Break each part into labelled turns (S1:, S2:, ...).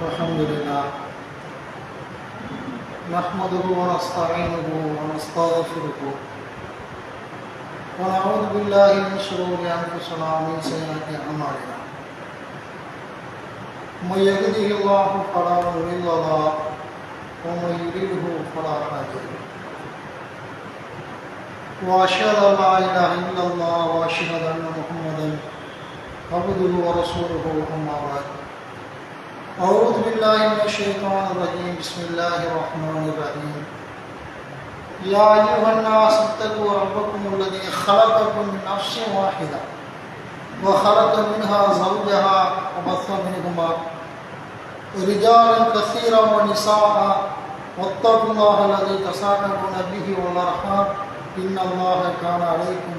S1: Alhamdulillah, nahmaduhu wa nasta'inuhu wa nastaghfiruhu wa na'udzu billahi min shururi anfusina wa min sayyiati a'malina. May yahdihillahu fala mudilla lahu wa may yudlilhu fala hadiya lahu. Wa ashhadu an la ilaha illallah wa ashhadu anna Muhammadan abduhu wa rasuluhu amma ba'd. أعوذ بالله من الشيطان الرجيم بسم الله الرحمن الرحيم يا أيها الناس اتقوا ربكم الذي خلقكم من نفس واحدة وخلق منها زوجها وبث منهما رجالا كثيرا ونساء واتقوا الله الذي تساءلون به والأرحام إن الله كان عليكم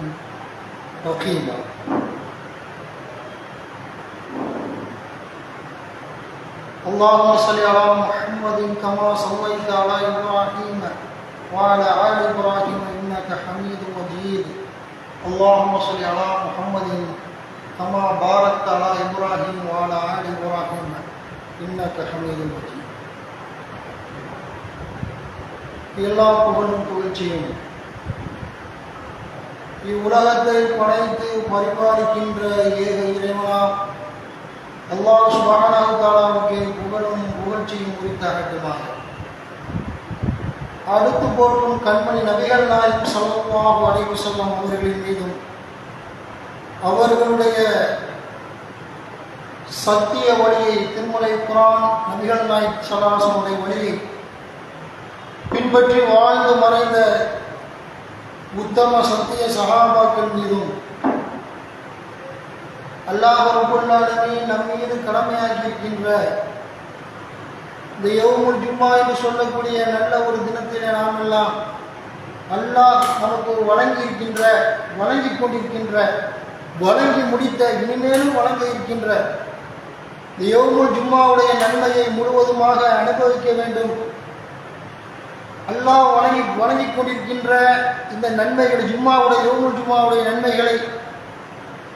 S1: رقيبا. اللهم صل على محمد كما صليت على إبراهيم وعلى آل إبراهيم إنك حميد مجيد. اللهم صل على محمد كما باركت على إبراهيم وعلى آل إبراهيم إنك حميد مجيد. எல்லா புகழும் புகழ்ச்சியும் இவ்வுலகத்தை படைத்து பரிபாலிக்கின்ற ஏக இறைவனாம் அல்லாஹ் சுப்ஹானஹு வ தஆலாவுக்கு புகழும் புகழ்ச்சியும் உரித்தாகட்டுமாக. அடுத்து போற்றும் கண்மணி நபிகள் நாயகம் ஸல்லல்லாஹு அலைஹி வஸல்லம் அவர்களின் மீதும் அவர்களுடைய சத்திய வழியை திருமலை குர்ஆன் நபிகள் நாயகம் ஸல்லல்லாஹு அலைஹி வஸல்லம் வழியை பின்பற்றி வாழ்ந்து மறைந்த உத்தம சத்திய சஹாபாக்கள் மீதும் அல்லாஹ் ரப்பல் ஆலமீன் நம் மீது கடமையாக்கி இருக்கின்ற இந்த யௌமுல் ஜும்மா என்று சொல்லக்கூடிய நல்ல ஒரு தினத்திலே நாம் எல்லாம் அல்லாஹ் நமக்கு வழங்கி கொண்டிருக்கின்ற வழங்கி முடித்த இனிமேலும் வழங்க இருக்கின்ற இந்த யௌமுல் ஜும்மாவுடைய நன்மையை முழுவதுமாக அனுபவிக்க வேண்டும். அல்லாஹ் வணங்கிக் கொண்டிருக்கின்ற இந்த நன்மைகள் யோமுல் ஜும்மாவுடைய நன்மைகளை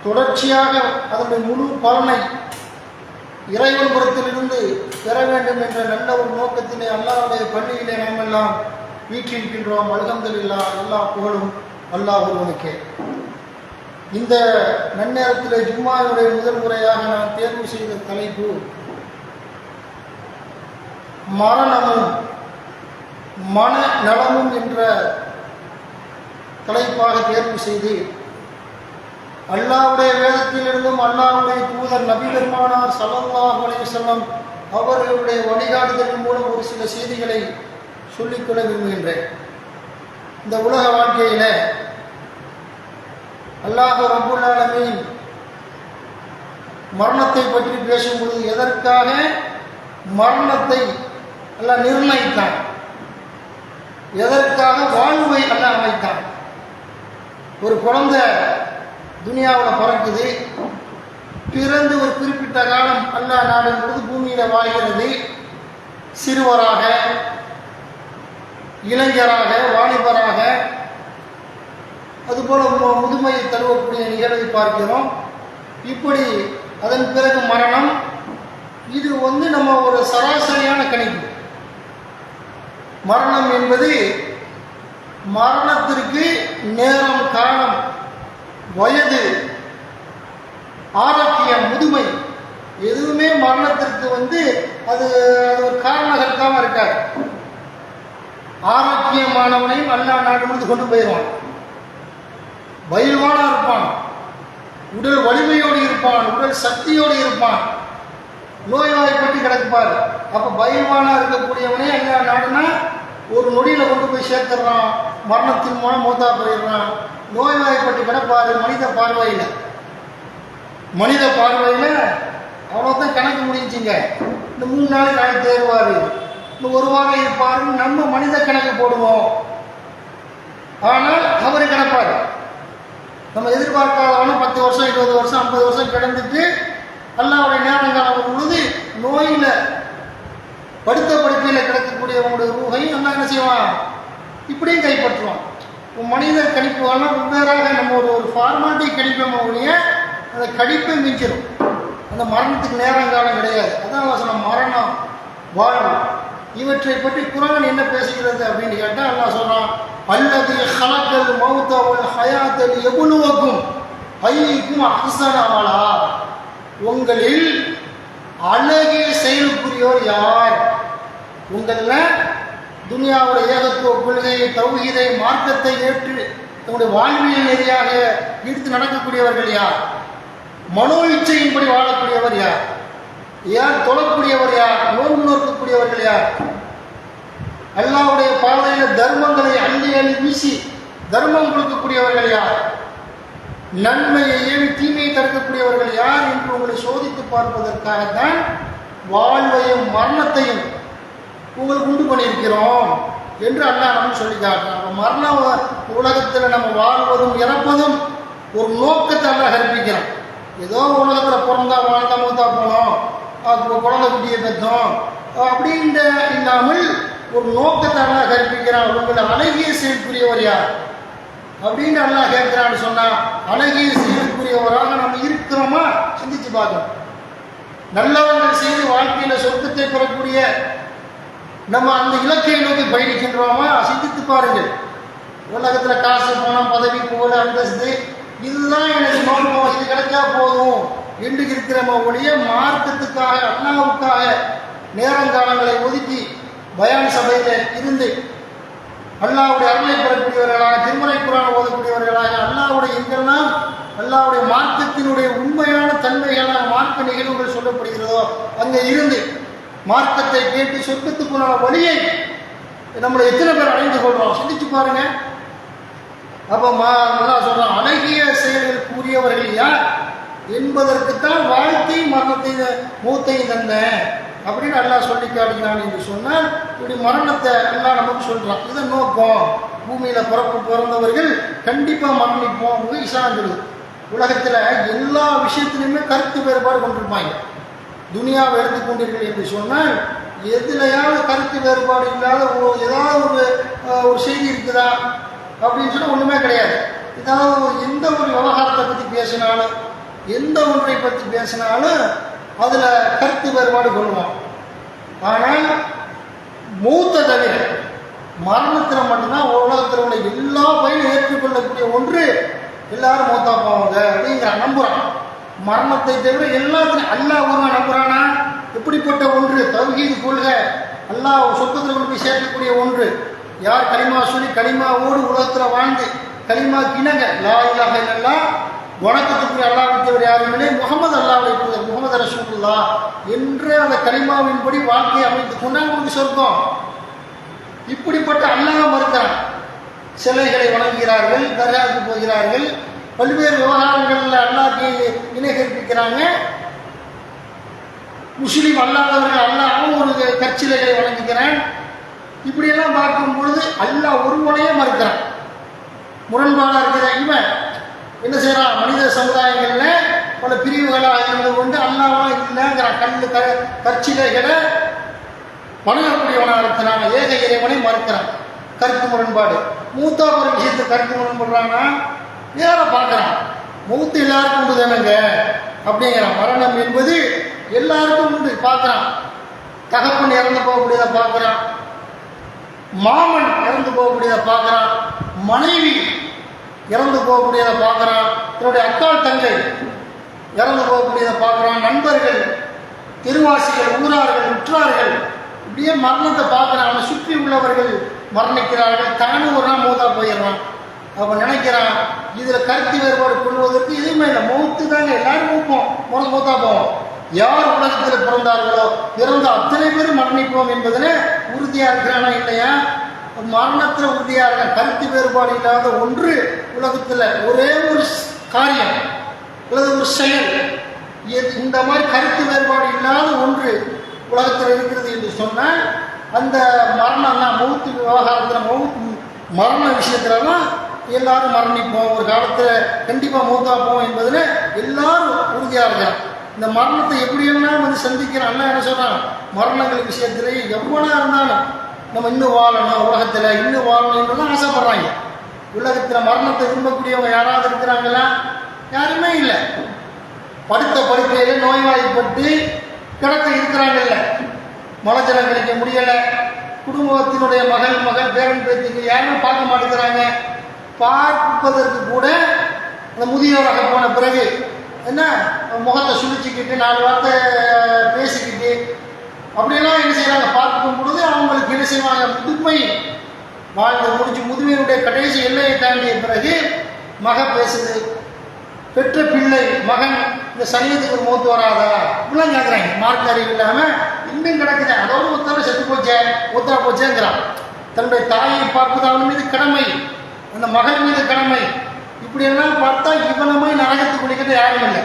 S1: தொடர்ச்சியாக அதனுடைய முழு பலனை இறைவன் புறத்திலிருந்து பெற வேண்டும் என்ற நல்ல ஒரு நோக்கத்திலே அல்லாஹ்வுடைய பள்ளியிலே நாம் எல்லாம் வீற்றிருக்கின்றோம். அல்ஹம்துலில்லாஹ், எல்லா புகழும் அல்லாஹ் ஒருவனுக்கே. இந்த நன்னேரத்தில் ஜும்மாவுடைய முதல் முறையாக நான் தேர்வு செய்த தலைப்பு மரணமும் மன நலமும் என்ற தலைப்பாக தேர்வு செய்து அல்லாஹ்வுடைய வேதத்திலிருந்தும் அல்லாஹ்வுடைய தூதர் நபி பெருமானார் ஸல்லல்லாஹு அலைஹி வஸல்லம் அவர்களுடைய வழிகாட்டுதலின் மூலம் ஒரு சில செய்திகளை சொல்லிக்கொள்ள விரும்புகின்றேன். இந்த உலக வாழ்க்கையில அல்லாஹ் ரப்புல் ஆலமீன் மரணத்தை பற்றி பேசும்பொழுது எதற்காக மரணத்தை அல்லாஹ் நிர்ணயித்தான், எதற்காக வாழ்வை அல்லாஹ் அமைத்தான். ஒரு குழந்தை துனியாவில் பிறக்குது, பிறந்து ஒரு குறிப்பிட்ட காலம் அல்லாஹ் நாடும் பொழுது பூமியில் வாழ்கிறது. சிறுவராக, இளைஞராக, வாலிபராக, அதுபோல முதுமையை தழுவக்கூடிய நிகழ்வை பார்க்கிறோம். இப்படி அதன் பிறகு மரணம். இது நம்ம ஒரு சராசரியான கணிப்பு. மரணம் என்பது மரணத்திற்கு நேரம், காலம், வயது, ஆரோக்கியம், முதுமை எதுவுமே மரணத்திற்கு அது ஒரு காரணகர்த்தாம இருக்காது. ஆரோக்கியமானவனையும் அல்லாஹ் நாடு கொண்டு போயிடுவான். பயில்வானா இருப்பான், உடல் வலிமையோடு இருப்பான், உடல் சக்தியோடு இருப்பான், நோய்வாய்ப்பட்டு கிடப்பார். அப்ப பயில்வானா இருக்கக்கூடியவனே அல்லாஹ் நாடுனா ஒரு நொடியில கொண்டு போய் சேர்த்துறான், மரணத்தின் மூலம் மூத்தா போயிடுறான். நோய்வாய்ப்பட்டு கிடப்பாரு மனித பார்வையில அவ்வளோதான் கணக்கு முடிஞ்சுங்க. இந்த 3 நாளைக்கு நாள் தேர்வாரு, இன்னும் 1 வாரம் இருப்பாருன்னு நம்ம மனித கணக்கு போடுவோம். ஆனால் அவரு கிடப்பாரு. நம்ம எதிர்பார்க்காதவன 10 வருஷம், 20 வருஷம், 50 வருஷம் கிடந்துட்டு அல்லாஹ்வுடைய நேரங்காலம் பொழுது நோயில படுத்த படுக்கையில் கிடக்கக்கூடியவங்களுடைய ரூஹையும் அல்லாஹ் என்ன செய்வான், இப்படியும் கைப்பற்றுவான். மனித கணிப்பு வெவ்வேறாக நம்ம ஒரு ஃபார்மாலிட்டி கணிப்போடைய அந்த கணிப்பை மிஞ்சிடும். அந்த மரணத்துக்கு நேரங்காலம் கிடையாது. அதான் சொன்ன மரணம், வாழ்வு, இவற்றை பற்றி குர்ஆன் என்ன பேசுகிறது அப்படின்னு கேட்டால் அல்லாஹ் சொல்றான், அல்லது ஹலக்கல் மௌத வல் ஹயாத லியப்லுவக்கும் அய்யுக்கும் அஹ்ஸனு அமலா. உங்களில் அழகிய செயலுக்குரியோர் யார்? உங்கள துனியாவுடைய ஏகத்துவ கொள்கையை, தௌஹீதை, மார்க்கத்தை ஏற்று தன்னுடைய வாழ்வியல் நெறியாக எடுத்து நடக்கக்கூடியவர்கள் யார்? மனோ இச்சையின்படி வாழக்கூடியவர் யார்? தொழக்கூடியவர் யார்? நோன்பு நோக்கக்கூடியவர்கள் யார்? அல்லாஹ்வுடைய பாதையில தர்மங்களை அள்ளி அள்ளி வீசி தர்மம் கொடுக்கக்கூடியவர்கள் யார்? நன்மையை ஏவி தீமையை தடுக்கக்கூடியவர்கள் யார் என்று உங்களை சோதித்து பார்ப்பதற்காகத்தான் வாழ்வையும் மரணத்தையும் உங்களுக்கு உண்டு பண்ணியிருக்கிறோம் என்று அல்லாஹ் நம்ம சொல்லி காட்டுறோம். மரண உலகத்தில் நம்ம வாழ்வதும் இறப்பதும் ஒரு நோக்கத்தை அல்லாஹ் கற்பிக்கிறோம். ஏதோ உலகத்தில் பிறந்தா வாழ்ந்தா மூத்தா போனோம், குழந்தை குட்டியை பெற்றோம் அப்படின்ற இல்லாமல் ஒரு நோக்கத்தை அல்லாஹ் கற்பிக்கிறான். உங்களை அழகிய செயற்குரியவர் யார் அப்படின்னு அல்லாஹ் கேட்கிறான்னு சொன்னா, அழகிய செயற்குரியவராக நம்ம இருக்கிறோமா சிந்திச்சு பார்க்கணும். நல்லவர்கள் செய்து வாழ்க்கையில சொர்க்கத்தை பெறக்கூடிய நம்ம அந்த இலக்கை நோக்கி பயணிக்கின்றோமா சிந்தித்து பாருங்கள். உலகத்துல காசு, பணம், பதவி, புகழ், அந்தஸ்து இதுதான் எனக்கு நோக்கம், இது கிடைச்சா போதும் என்று இருக்கிறோமா ஒழிய மார்க்கத்துக்காக, அல்லாஹ்வுக்காக நேரங்காலங்களை ஒதுக்கி பயான் சபையில இருந்து அல்லாஹ்வுடைய அருளை பெறக்கூடியவர்களாக, திருமறை குர்ஆன் ஓதக்கூடியவர்களாக, அல்லாஹ்வுடைய எங்கெல்லாம் அல்லாஹ்வுடைய மார்க்கத்தினுடைய உண்மையான தன்மைகளான மார்க்க நிகழ்வுகள் சொல்லப்படுகிறதோ அங்கே இருந்து மார்க்கத்தை கேட்டு சொர்க்கத்துக்குள்ளான வழியை நம்மளை எத்தனை பேர் அடைந்து கொள்றோம் சிந்திச்சு பாருங்க. அப்ப அல்லாஹ் சொல்றான், அழகிய செயல்களுக்கு உரியவர்கள் யார் என்பதற்குத்தான் வாழ்க்கை மரணத்தை மூத்தையும் தந்தேன் அப்படின்னு அல்லாஹ் சொல்லி காட்டுகிறான் என்று சொன்னால், இப்படி மரணத்தை எல்லாம் நமக்கு சொல்றான். இதன் நோக்கம் பூமியில பிறந்தவர்கள் கண்டிப்பா மரணிப்போம். இஸ்லாம் சொல்லுது. உலகத்துல எல்லா விஷயத்திலுமே கருத்து வேறுபாடு கொண்டிருப்பாங்க. துனியாவை எடுத்துக்கொண்டீர்கள் என்று சொன்னால் எதுலையாவது கருத்து வேறுபாடு இல்லாத ஏதாவது ஒரு செய்தி இருக்குதா அப்படின்னு சொன்னால் ஒன்றுமே கிடையாது. ஏதாவது எந்த ஒரு விவகாரத்தை பற்றி பேசினாலும் எந்த ஒன்றை பற்றி பேசினாலும் அதில் கருத்து வேறுபாடு கொள்வோம். ஆனால் மூத்த தவிர மரணத்தில் மட்டும்தான் உலகத்தில் உள்ள எல்லா பயிலும் ஏற்றுக்கொள்ளக்கூடிய ஒன்று எல்லாரும் மூத்தா போவாங்க அப்படிங்கிற நம்புகிறான். மரணத்தை தவிர எல்லாத்தையும் அல்லாஹ் ஒருவன் நம்புறானா? எப்படிப்பட்ட ஒன்று தௌஹீது கொள்கை, அல்லாஹ் சொர்க்கத்தில் கொண்டு போய் சேர்க்கக்கூடிய ஒன்று. யார் கலிமா சொல்லி கலிமாவோடு உலகத்தில் வாழ்ந்து கலிமா கிணங்க லா இலாஹ இல்லல்லாஹ் வணக்கத்துக்கு அல்லாஹ் விட்டவர் யாரும் இல்லை, முகமது அல்லாஹ்வுடைய தூதர் முகமது ரசூலுல்லாஹ் என்ற அந்த கலிமாவின்படி வாழ்க்கையை அமைத்து கொண்டால் நமக்கு சொர்க்கம். இப்படிப்பட்ட அல்லாஹ் மறுக்கிறான். சிலைகளை வணங்குகிறார்கள், தர்காவுக்கு போகிறார்கள், பல்வேறு விவகாரங்களில் அல்லாஹ்க்கு இணை கற்பிக்கிறாங்க. முஸ்லீம் அல்லாதவர்கள் அல்லாஹ்வும் ஒரு கற்சிலைகளை வணங்குகிறான். இப்படியெல்லாம் பார்க்கும் பொழுது அல்லாஹ் ஒருவனையே மறுக்கிறான். முரண்பாடாக இருக்கிற இவன் என்ன செய்யறான்? மனித சமுதாயங்களில் பல பிரிவுகளாக இருந்து கொண்டு அல்லாஹ்லாம் இல்லைங்கிறான். கற்சிலைகளை வணங்கக்கூடியவனாக இருக்கிறான். ஏக இறைவனை மறுக்கிறான். கருத்து முரண்பாடு. மூத்தா ஒரு விஷயத்தை கருத்து முரண்படுறான்னா வேற பார்க்குறான். மூத்து எல்லாருக்கும் உண்டு தானங்க அப்படிங்கிறான். மரணம் என்பது எல்லாருக்கும் உண்டு பார்க்குறான். தகப்பன் இறந்து போகக்கூடியதை பார்க்குறான், மாமன் இறந்து போகக்கூடியதை பார்க்குறான், மனைவி இறந்து போகக்கூடியதை பார்க்குறான், தன்னுடைய அக்கால் தங்கை இறந்து போகக்கூடியதை பார்க்குறான், நண்பர்கள், தெருவாசிகள், ஊரார்கள், உற்றார்கள், இப்படியே மரணத்தை பார்க்குறான். அவனை சுற்றி உள்ளவர்கள் மரணிக்கிறார்கள். தானும் ஒரு நாள் மூத்தா போயிடுறான். அவன் நினைக்கிறான் இதில் கருத்து வேறுபாடு கொள்வதற்கு எதுவுமே இல்லை, மௌத்து தாங்க, எல்லாரும் மூப்போம், மூத்தா போவோம். யார் உலகத்தில் பிறந்தார்களோ பிறந்த அத்தனை பேரும் மரணிப்போம் என்பதில் உறுதியாக இருக்கிறானா இல்லையா? மரணத்தில் உறுதியாக இருக்க கருத்து வேறுபாடு இல்லாத ஒன்று உலகத்தில் ஒரே ஒரு காரியம் அல்லது ஒரு செயல், இந்த மாதிரி கருத்து வேறுபாடு இல்லாத ஒன்று உலகத்தில் இருக்கிறது என்று சொன்னால் அந்த மரணம் தான். மௌத்து விவகாரத்தில் மரண விஷயத்துலலாம் எல்லாரும் மரணிப்போம், ஒரு காலத்தில் கண்டிப்பாக மூத்தாப்போம் என்பதில் எல்லாரும் உறுதியாக இருக்கிறான். இந்த மரணத்தை எப்படியெல்லாம் சந்திக்கிறான். அண்ணா என்ன சொல்கிறான்? மரணங்கள் விஷயத்திலேயே எவ்வளோ இருந்தாலும் நம்ம இன்னும் வாழணும், உலகத்தில் இன்னும் வாழணுன்றதான் ஆசைப்படுறாங்க. உலகத்தில் மரணத்தை விரும்பக்கூடியவங்க யாராவது இருக்கிறாங்களா? யாருமே இல்லை. படுத்த படுக்கையில் நோய்வாய்ப்பட்டு கிடக்க இருக்கிறாங்கல்ல, மலஜலம் கிடைக்க முடியலை, குடும்பத்தினுடைய மகள் பேரன் பேத்திக்கு யாருமே பார்க்க மாட்டேங்கிறாங்க. பார்ப்பதற்கு கூட அந்த முதியோராக போன பிறகு என்ன முகத்தை சுழிச்சிக்கிட்டு 4 வார்த்தை பேசிக்கிட்டு அப்படியெல்லாம் என்ன செய்கிறாங்க? பார்க்கும் பொழுது அவங்களுக்கு என்ன செய்வாங்க? முதுமை வாழ்ந்து முடிஞ்சு முதுமையினுடைய கடைசி எல்லையை தாண்டிய பிறகு மக பேசுது, பெற்ற பிள்ளை மகன் இந்த சமயத்துக்கு ஒரு மூத்து வராதா இப்படிலாம் கேட்குறாங்க. மார்க் அறிவு இல்லாமல் இன்னும் கிடக்குது. அதோடு ஒருத்தர செத்து போச்சே ஒத்தா போச்சேங்கிறான். தன்னுடைய தாயை பார்ப்பது அவன் மீது கடமை, அந்த மகன் மீது கடமை. இப்படியெல்லாம் பார்த்தா இவனமாய் நரகத்துக்கு குளிக்கிறது யாரும் இல்லை.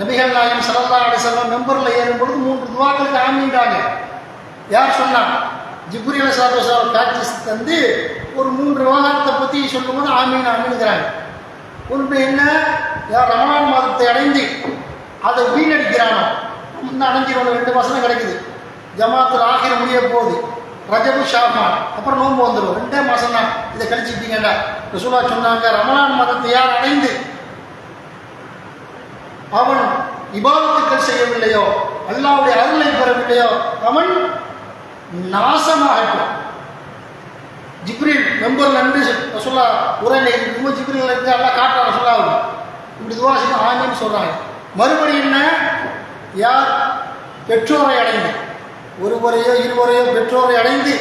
S1: நபிகள் நாயகம் ஸல்லல்லாஹு அலைஹி வஸல்லம் மெம்பரில் ஏறும்பொழுது 3 துவாக்களுக்கு ஆமீன்றாங்க. யார் சொன்னான்? ஜிப்ரீல் ஸல்லல்லாஹு அலைஹி வஸல்லம் காட்சி தந்து ஒரு 3 விவகாரத்தை பற்றி சொல்லும்போது ஆமீன்கிறாங்க. ஒன்று என்ன? யார் ரமலான் மாதத்தை அடைந்து அதை வீணடிக்கிறானோ, இன்னும் அடைஞ்சிடும் 2 மாதம் கிடைக்குது, ஜமாத்தில் ஆகிர முடிய போகுது, ரஜபு ஷாபான், அப்புறம் நோன்பு வந்துடும், 2 மாதம் தான், இதை கழிச்சுட்டீங்கடா. ரசூலுல்லாஹ் சொன்னாங்க, ரமலான் மாதத்தை யார் அடைந்து அவன் இபாதத்துக்கள் செய்யவில்லையோ, அல்லாஹ்வுடைய அருளை பெறவில்லையோ, அவன் நாசமாகட்டும். ஜிப்ரீல் மெம்பரில் நின்று ரசூலுல்லாஹ் உரையில் இருக்கும்போது ஜிப்ரீல் இருந்து எல்லாம் காட்டுற ரசூலுல்லாஹ் இப்படி துவா செய்ய ஆமீன்னு சொல்கிறாங்க. மறுபடி என்ன? யார் பெற்றோரை அடைந்து, ஒருவரையோ இருவரையோ பெற்றோரை அடைந்து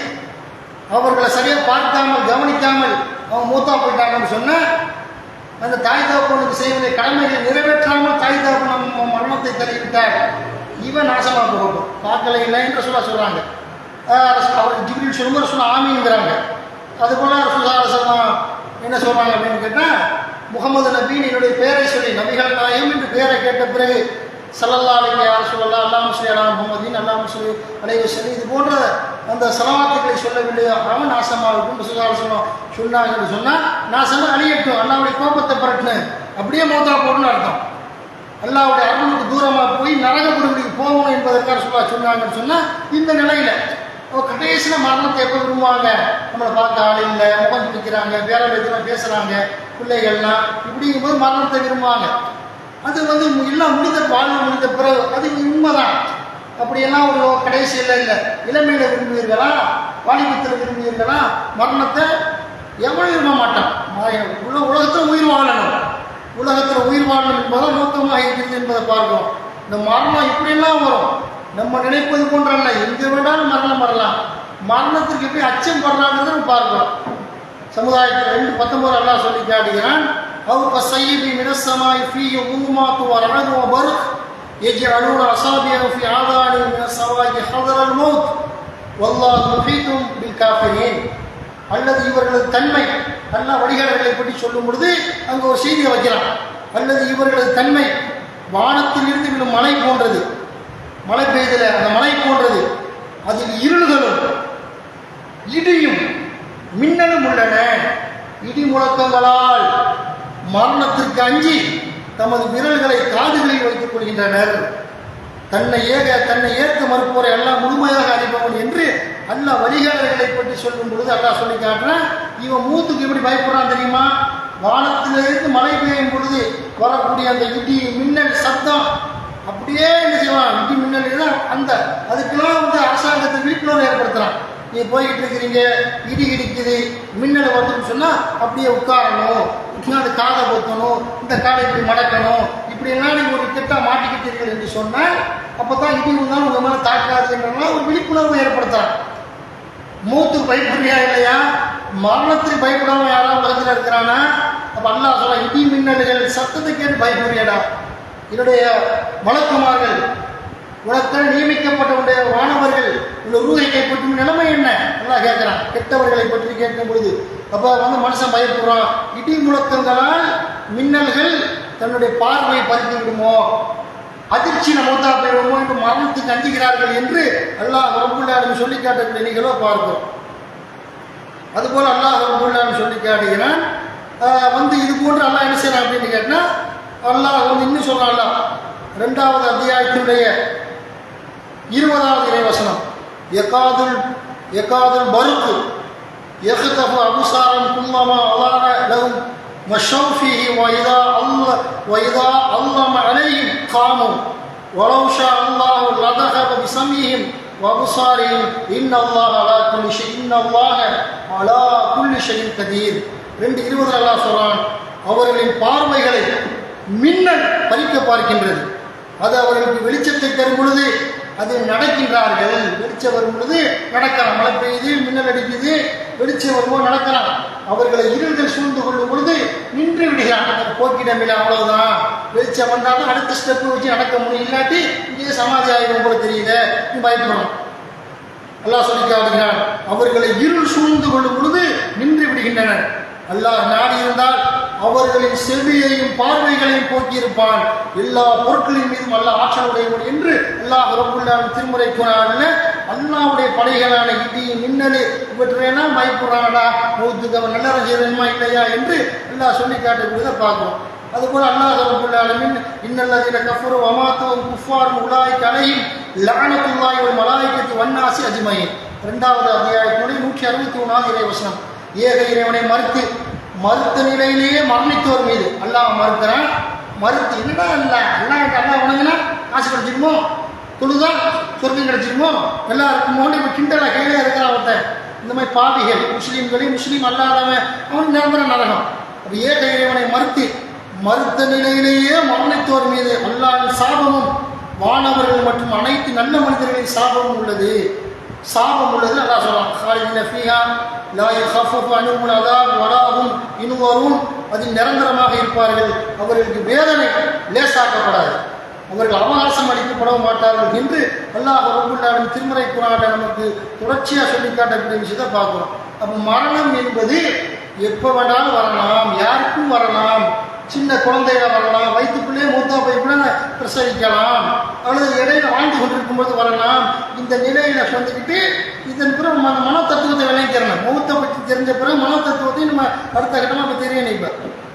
S1: அவர்களை சரியாக பார்க்காமல் கவனிக்காமல் அவங்க மூத்தா போயிட்டாங்கன்னு சொன்னால், அந்த தாய் தகப்பனுக்கு செய்வதை கடமைகளை நிறைவேற்றாமல் தாய் தகப்பன் மரணத்தை தள்ளிவிட்டார், இவன் நாசமாக போகட்டும். பார்க்கலை இல்லை என்று சொல்கிறாங்க. அவர் ஜிப்ரீல் சொல்லும்போது சொல்ல ஆமீங்கிறாங்க. அதுபோல் ரசூலுல்லாஹ் என்ன சொல்கிறாங்க அப்படின்னு கேட்டால், முகமது நபின்னு என்னுடைய பேரை சொல்லி நபிகள் நாயகம் என்று பேரை கேட்ட பிறகு ஸல்லல்லாஹு அலைஹி வஸல்லம் அல்லாஹும்ம ஸல்லி அலா முஹம்மதின் அல்லாஹும்ம ஸல்லி அலைஹி வஸல்லம் இது போன்ற அந்த ஸலவாத்துக்களை சொல்லவில்லையோ அவன் நாசமாகட்டும் ரசூலுல்லாஹ் சொன்னாங்க என்று சொன்னால் நாசமாக அழியட்டும், அல்லாஹ்வுடைய கோபத்தை பரட்டுன்னு அப்படியே மௌத்தா போடணும்னு அர்த்தம். அல்லாஹ்வுடைய அருளுக்கு தூரமாக போய் நரக படுகொலைக்கு போகணும் என்பதற்காக சொன்னாங்கன்னு சொன்னால் இந்த நிலையில் கடைசியில் மரணத்தை எப்போ விரும்புவாங்க? நம்மளை பார்க்க ஆள் இல்லை, முகம் பிடிக்கிறாங்க, வேற விதமாக பேசுகிறாங்க, பிள்ளைகள்லாம் இப்படிங்கும்போது மரணத்தை விரும்புவாங்க. அது எல்லாம் வாழ்வு முடிந்த பிறகு அது உண்மைதான். அப்படியெல்லாம் ஒரு கடைசியில் இல்லை. இளமையில் விரும்புவீர்களா, வாலிபத்தில் விரும்புவீர்களா? மரணத்தை எவ்வளோ விரும்ப மாட்டான். உலகத்தில் உயிர் வாழணும், உலகத்தில் உயிர் வாழணும் என்பதான் நோக்கமாக இருக்கிறது என்பதை பார்க்கிறோம். இந்த மரணம் இப்படியெல்லாம் வரும். நம்ம நினைப்பது போன்றல்ல, எங்கே வேண்டாலும் மரணம் வரலாம். மரணத்திற்கு எப்படி அச்சம் படுறாங்கிறத நம்ம பார்க்கிறோம். சமுதாயத்தில் 2:19 அல்லாஹ் சொல்லி காட்டுகிறான். أو كصيب من السماء فيه ظلمات ورعد وبرق يجعلون أصابعهم في آذانهم من الصواعق حذر الموت والله محيط بالكافرين. அல்லது இவர்களது தன்மை, அல்லாஹ் வழிகாட்டுதலை பற்றி சொல்லும் பொழுது அங்கே ஒரு செய்தியை வைக்கிறான். அல்லது இவர்களது தன்மை வானத்தில் இருந்து விழும் மழை போன்றது, மழை பெய்தல அந்த மழை போன்றது, அதில் இருள்களும் இடியும் மின்னலும் உள்ளன. இடி முழக்கங்களால் மரணத்திற்கு அஞ்சி தமது விரல்களை காதுகளில் வைத்துக் கொள்கின்றனர். தன்னை ஏற்க மறுப்போரை அல்லாஹ் முழுமையாக அழிப்பவன் என்று அல்லாஹ் வழிகாட்டுதலை பற்றி சொல்லும் பொழுது அல்லாஹ் சொல்லி காட்டுறான். இவன் மூத்துக்கு எப்படி பயப்படுறான் தெரியுமா? வானத்திலிருந்து மழை பெய்யும் பொழுது வரக்கூடிய அந்த இடி மின்னல் சத்தம் அப்படியே என்ன செய்வான்? இடி மின்னல் அந்த அதுக்கெல்லாம் அரசாங்கத்தை விழிப்புணர்வு ஏற்படுத்துறான். நீ போய்கிட்டு இருக்கிறீங்க, இடி இடிக்குது, மின்னல் வந்துன்னு சொன்னால் அப்படியே உட்காரணும், அது காதை பொத்தணும், இந்த காடை இப்படி மடக்கணும், இப்படியெல்லாம் நீங்கள் ஒரு திட்டம் மாட்டிக்கிட்டீர்கள் என்று சொன்னால் அப்போ தான் இடி இருந்தாலும் உங்கள் மேலே தாக்காதுன்றலாம் ஒரு விழிப்புணர்வு ஏற்படுத்துறான். மூத்துக்கு பயப்படுறியா இல்லையா? மரணத்துக்கு பயப்படாமல் யாராவது உலகத்தில் இருக்கிறானா? அப்போ அல்லாஹ் சொல்ல, இடி மின்னல்கள் சத்தத்தை கேட்டு பயப்படுறியாடா? என்னுடைய வழக்குமார்கள், உலகத்தில் நியமிக்கப்பட்டவுடைய வானவர்கள் இந்த உருவை கைப்பற்றும் நிலைமை என்ன? அல்லாஹ் கேட்குறான். கெட்டவர்களை பற்றி கேட்கும் பொழுது அப்போ மனுஷன் பயப்படுறான். இடி முழக்கங்களால் மின்னல்கள் தன்னுடைய பார்வையை பறித்து விடுமோ, அதிர்ச்சி மௌத்தா போயிடுமோ என்று மரணத்துக்கு அஞ்சுகிறார்கள் என்று அல்லாஹ் ரப்புல் ஆலமீன் சொல்லி காட்டக்கூடிய நிகழ்வை பார்க்கிறோம். அதுபோல் அல்லாஹ் ரப்புல் ஆலமீன் சொல்லி காட்டுகிறான். இது போன்று அல்லாஹ் என்ன செய்யறான் அப்படின்னு கேட்டால், அல்லாஹ் இன்னும் சொல்றான். அல்லாஹ் 2வது அத்தியாயத்தினுடைய 20வது இறைவசனம், யகாதுல் பருக்கு யக்தஃபு அப்சாரம் குல்லமா அலான லஹும் மஷௌஃபிஹி வஇதா அல்லம அலைஹிம் காமு வலௌ ஷா அல்லாஹு லதஹப பிஸமிஹிம் வஅப்சாரிஹிம் இன்னல்லாஹ அலா குல்லி ஷைஇன் கதீர். 2:20 அல்லாஹ் சொல்றான், அவர்களின் பார்வைகளை மின்னல் பறிக்க பார்க்கின்றது. அது அவர்களுக்கு வெளிச்சத்தை தரும் பொழுது அது நடக்கின்றார்கள். வெளிச்சம் வரும் பொழுது நடக்கலாம். மழை பெய்யுது, மின்னல் அடிக்குது, வெளிச்சம் வரும்போது நடக்கலாம். அவர்களை இருள்கள் சூழ்ந்து கொள்ளும் பொழுது நின்று விடுகிறான். போக்கிடமில்லை, அவ்வளவுதான். வெளிச்சம் வந்தாலும் அடுத்த ஸ்டெப்பு வச்சு நடக்க முடியும், இல்லாட்டி இங்கே சமாதி ஆகிடும் போல தெரியுது, நீ பயப்படணும். அல்லாஹ் சொல்லி காட்டுகிறான், அவர்களை இருள் சூழ்ந்து கொள்ளும் பொழுது நின்று விடுகின்றனர். அல்லாஹ் நாடி இருந்தால் அவர்களின் செவியையும் பார்வைகளையும் போக்கியிருப்பான். எல்லா பொருட்களின் மீதும் அல்லாஹ் ஆற்றல் உடையவன் என்று அல்லாஹ் ரப்புல் ஆலமீன் திருமுறை கூறான். அல்லாஹ்வுடைய படைகளான இடி மின்னல் இவற்றையெல்லாம் பயப்படுறாங்களா, மௌத்துக்கு அவன் நல்ல செய்யணுமா இல்லையா என்று அல்லாஹ் சொல்லி காட்டக்கூடியதை பார்க்கிறோம். அதுபோல் அல்லாஹ் ரப்புல் ஆலமீன் இன்னல்லதீன கஃபரு வமாத்துஹும் குஃபார் உலாயிக அலைஹிம் லஅனத்துல்லாஹி வல் மலாயிகத்தி வன்னாஸி அஜ்மஈன். 2வது அத்தியாயத்தினுடைய 161வது இறைவசனம். ஏக இறைவனை மறுத்த நிலையிலேயே மரணித்தோர் மீது அல்லாஹ் மறுக்கிறான். மறுத்து என்னடா அல்லாஹ் வணங்கினா காசு கிடைச்சிருமோ, தொழுதா சொர்க்கம் கிடைச்சிருமோ, எல்லாம் இருக்குமோன்னு இப்போ கிண்டலா கையிலே இருக்கிறான் ஒருத்தன். இந்த மாதிரி பாவிகள், முஸ்லீம் அல்லாதவன் அவன் நிரந்தர நரகம். அப்போ ஏக இறைவனை மறுத்த நிலையிலேயே மரணித்தோர் மீது அல்லாஹ்வின் சாபமும் வானவர்கள் மற்றும் அனைத்து நல்ல மனிதர்களின் சாபமும் உள்ளது. அல்லாஹ் சொல்றான். காலிதின ஃபீஹா லா யഖஃபஃபு அன்ஹுல் அஸாப் வலாஹும் யுன்வரூன். அதில் நிரந்தரமாக இருப்பார்கள், அவர்களுக்கு வேதனை லேசாக்கப்படாது, அவர்கள் அவகாசம் அளிக்கப்பட மாட்டார்கள் என்று அல்லாஹ் ரப்புல் ஆலமீன் திருமறை குர்ஆனில் நமக்கு தொடர்ச்சியாக சொல்லி காட்டக்கூடிய விஷயத்தை பார்க்கிறோம். அப்போ மரணம் என்பது எப்போ வேண்டாலும் வரலாம், யாருக்கும் வரலாம். சின்ன குழந்தையா வரலாம், வயிற்றுக்குள்ளே மூத்தா போய் கூட பிரசவிக்கலாம், அல்லது இடையில வாழ்ந்து கொண்டிருக்கும் போது வரலாம். இந்த நிலையில வந்துக்கிட்டு இதன் பிறகு மன தத்துவத்தை விளைவிக்கிறேன். மூத்தை பற்றி தெரிஞ்ச பிறகு மன தத்துவத்தையும் நம்ம அடுத்த கட்டமாக இப்போ தெரியணும். இப்போ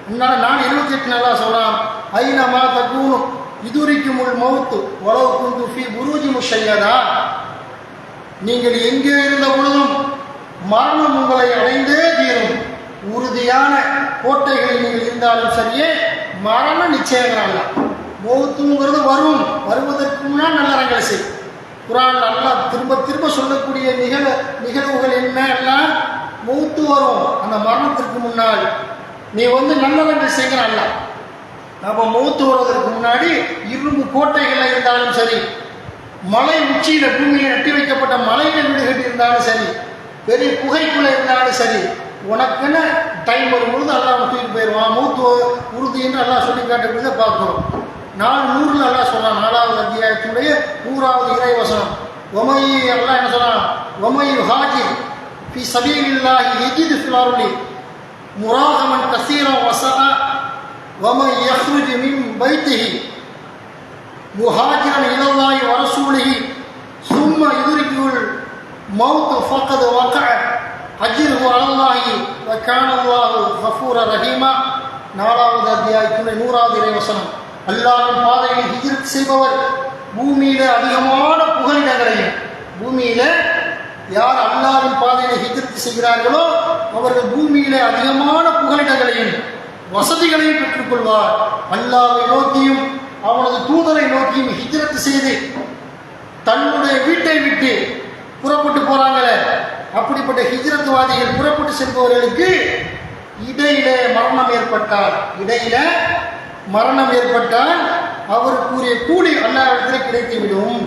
S1: முன்னால் நான் 28 நாளாக சொல்லலாம். ஐநமா தக்கூனும் இதுரிக்குமுல் மௌத்து வலவு குந்து ஃபீ புரூஜி முஷையதா, நீங்கள் எங்கே இருந்த பொழுதும் மரணம் உங்களை அடைந்தே தீரும். உறுதியான கோட்டைகளில் நீங்கள் இருந்தாலும் சரியே மரணம் நிச்சயங்கிறாங்க. மௌத்துங்கிறது வரும், வருவதற்கு முன்னால் நல்லறங்களை செய். குர்ஆன் அல்லாஹ் திரும்ப திரும்ப சொல்லக்கூடிய நிகழ்வுகள் என்ன எல்லாம், மௌத்து வரும், அந்த மரணத்திற்கு முன்னால் நீ நல்லறங்கள் செய்கிறான். அப்போ மௌத்து வருவதற்கு முன்னாடி இரும்பு கோட்டைகளில் இருந்தாலும் சரி, மலை உச்சியில் பூமியில் நட்டி வைக்கப்பட்ட மலையில வீடு கட்டி இருந்தாலும் சரி, பெரிய புகைக்குள்ள இருந்தாலும் சரி, உனக்குன்னு டைம் வரும்பொழுது அல்லாஹ் தூக்கிட்டு போயிடுவான். மௌத்து உறுதி என்று அல்லாஹ் சொல்லி காட்டுறதை பார்க்கிறோம். 400 அல்லாஹ் சொல்றான். 4வது அத்தியாயத்தினுடைய 100வது இறைவசனம். ஒமை அல்லாஹ் என்ன சொல்றான்? ஒமை ஹாஜிர் ஃபி சபீலில்லாஹி யஜித் ஃபில் அர்லி முராகமன் கஸீரன் வஸஆ ومن يخرج من بيته مهاجرا الى الله ورسوله ثم يدركه الموت فقد وقع اجره على الله وكان الله غفورا رحيما. 4வது அத்தியாயத்தின் 100வது இறைவசனம். அல்லாஹ்வின் பாதையில் ஹிஜ்ரத் செய்பவர் பூமியில அதிகமான புகலிடங்களையும், பூமியில யார் அல்லாஹ்வின் பாதையில் ஹிஜ்ரத் செய்கிறார்களோ அவர்கள் பூமியில அதிகமான புகலிடங்களையும் வசதிகளையும் பெற்றுக்கொள்வார். அல்லாஹ்வை நோக்கியும் அவனது தூதரை நோக்கியும் ஹிஜ்ரத் செய்து தன்னுடைய வீட்டை விட்டு புறப்பட்டு போறாங்களே, அப்படிப்பட்ட ஹிஜ்ரத்வாதிகள் புறப்பட்டு செல்பவர்களுக்கு இடையில மரணம் ஏற்பட்டால் அவருக்குரிய கூலி அல்லாஹ்விடத்தில் கிடைத்துவிடும்.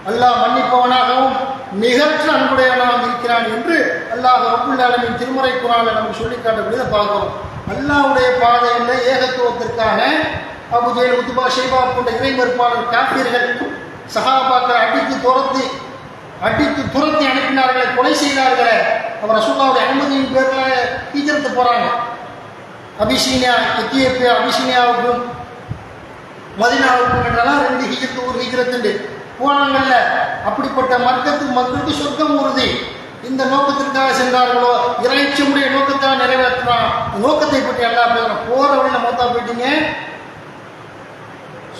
S1: அல்லாஹ் மன்னிப்பவனாகவும் நிகழ்ச்சி அன்புடையவனாகவும் இருக்கிறான் என்று அல்லாஹ் ரப்புல் ஆலமீன் திருமறை குர்ஆனில் நமக்கு சொல்லி காட்டக்கூடியதை பார்க்கிறோம். அல்லாஹ்வுடைய பாதையில் ஏகத்துவத்திற்காக அபூ ஜஹல், உத்பா, ஷைபா போன்ற இறை மறுப்பாளர் காஃபிர்கள் சஹாபாக்களை அடித்து துரத்தி அனுப்பினார்களே, கொலை செய்தார்களே. அவர் ரசூலுல்லாஹ்வுடைய அனுமதியின் பேரில் ஹிஜ்ரத் போறாங்க. எத்தியோப்பியா அபிசீனியாவுக்கும் மதீனாவுக்கும் என்றெல்லாம் 2 ஹிஜ்ரத், ஒரு ஹிஜ்ரத் போனாங்கல்ல. அப்படிப்பட்ட மக்களுக்கு சொர்க்கம் உறுதி. இந்த நோக்கத்திற்காக சென்றார்களோ, இறைச்சமுடைய நோக்கத்தாக நிறைவேற்றான். நோக்கத்தை பற்றி அல்லாஹ் பேசுறான். போற வழியில மௌத்தா போயிட்டீங்க,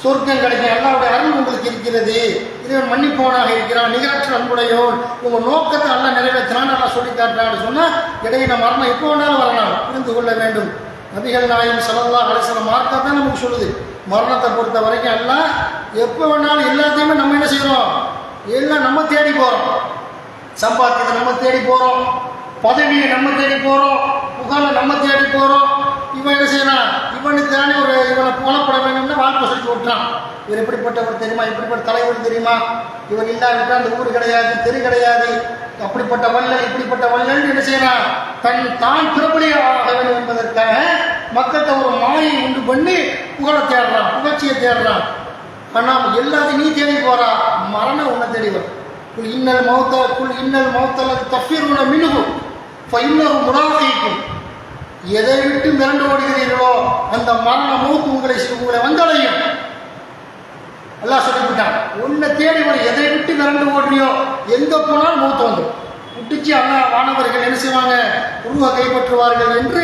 S1: சொர்க்கம் கிடைக்கும், அல்லாஹ்வுடைய அருள் உங்களுக்கு இருக்கிறது, இறைவன் மன்னிப்பவனாக இருக்கிறான், நிகழ்ச்சி அன்புடையோன், உங்க நோக்கத்தை அல்லாஹ் நிறைவேற்றான்னு அல்லாஹ் சொல்லி காட்டுறான்னு சொன்னா இடையில மரணம் எப்போ வேணாலும் வரலாம், புரிந்து கொள்ள வேண்டும். நபிகள் நாயகம் ஸல்லல்லாஹு அலைஹி வஸல்லம் மார்க்கம் தான் நமக்கு சொல்லுது. மரணத்தை பொறுத்த வரைக்கும் அல்லாஹ் எப்போ வேணாலும் எல்லாத்தையுமே நம்ம என்ன செய்யறோம், எல்லாம் நம்ம தேடி போறோம். சம்பாத்தியத்தை நம்ம தேடி போறோம், பதவியை நம்ம தேடி போறோம், புகழை நம்ம தேடி போறோம். இவன் என்ன செய்யறான், இவனுக்கு தானே இவனை புகழப்பட வேண்டும்னு வாழ்க்கை சொல்லி விட்டான். இவர் எப்படிப்பட்டவர் தெரியுமா, இப்படிப்பட்ட தலைவர் தெரியுமா, இவர் இல்லாவிட்டால் அந்த ஊர் கிடையாது, தெரு கிடையாது, அப்படிப்பட்ட வள்ளல் இப்படிப்பட்ட வள்ளல் என்ன செய்யறான், தான் பிரபலியாக வேண்டும் என்பதற்காக மக்கள்கிட்ட ஒரு மாயை உண்டு பண்ணி புகழை தேடுறான், புகழ்ச்சியை தேடுறான். ஆனால் எல்லாத்தையும் நீ தேடி போறா, மரணம் உன்னை தேடி வரும். இன்னல் மௌத்தல தஃபீருன மின்ஹு ஃபஇன்னஹு முலாகீக்கும். எதை விட்டு மிரண்டு ஓடுகிறீர்களோ அந்த மரண மௌத் உங்களை வந்தடையும். அல்லாஹ் சொல்லிவிட்டான். உன்னை தேடி வரும், எதை விட்டு மிரண்டு ஓடுறியோ எங்க போனாலும் மௌத் வந்துடும். விட்டுச்சு அல்லாஹ் வானவர்கள் என்ன செய்வாங்க, உருவ கைப்பற்றுவார்கள் என்று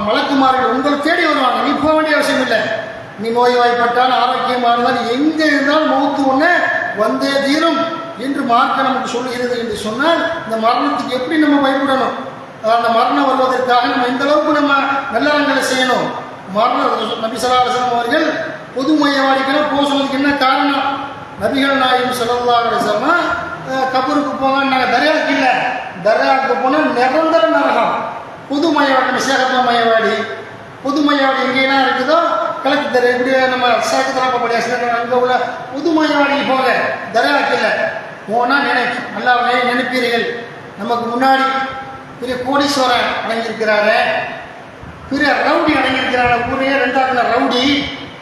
S1: மலக்குமார்கள் உங்களை தேடி வருவாங்க. நீ போக வேண்டிய அவசியம் இல்லை. நீ நோய்வாய்ப்பட்டால் ஆரோக்கியமாக இருந்தால் எங்கே இருந்தாலும் மௌத்து ஒன்று வந்தே தீரும் என்று மார்க்க நமக்கு சொல்லுகிறது என்று சொன்னால், இந்த மரணத்துக்கு எப்படி நம்ம பயப்படணும், அந்த மரணம் வருவதற்காக நம்ம இந்த அளவுக்கு நம்ம நல்லறங்களை செய்யணும். நபி ஸல்லல்லாஹு அலைஹி வஸல்லம் அவர்கள் பொது மையவாடிக்கெல்லாம் போக சொன்னதுக்கு என்ன காரணம், நபிகள் நாயகம் ஸல்லல்லாஹு அலைஹி வஸல்லம் கபருக்கு போங்க, நாங்கள் தர்காவுக்கு இல்லை, தர்காவுக்கு போனால் நிரந்தர நரகம். பொது மையவாடி, சேகத்த மையவாடி, பொது மையவாடி எங்கேனா இருக்குதோ கிழக்கு தர எப்படி நம்ம சேகத்தராப்படியா அங்கே உள்ள பொது மையவாடிக்கு போங்க, தர்காவுக்கு இல்லை. போனால் நல்லாவே நினைப்பீர்கள். நமக்கு முன்னாடி பெரிய கோடீஸ்வரன் அடங்கியிருக்கிறாரு, பெரிய ரவுடி அடங்கியிருக்கிறாங்க, ஊரே 2வது ரவுடி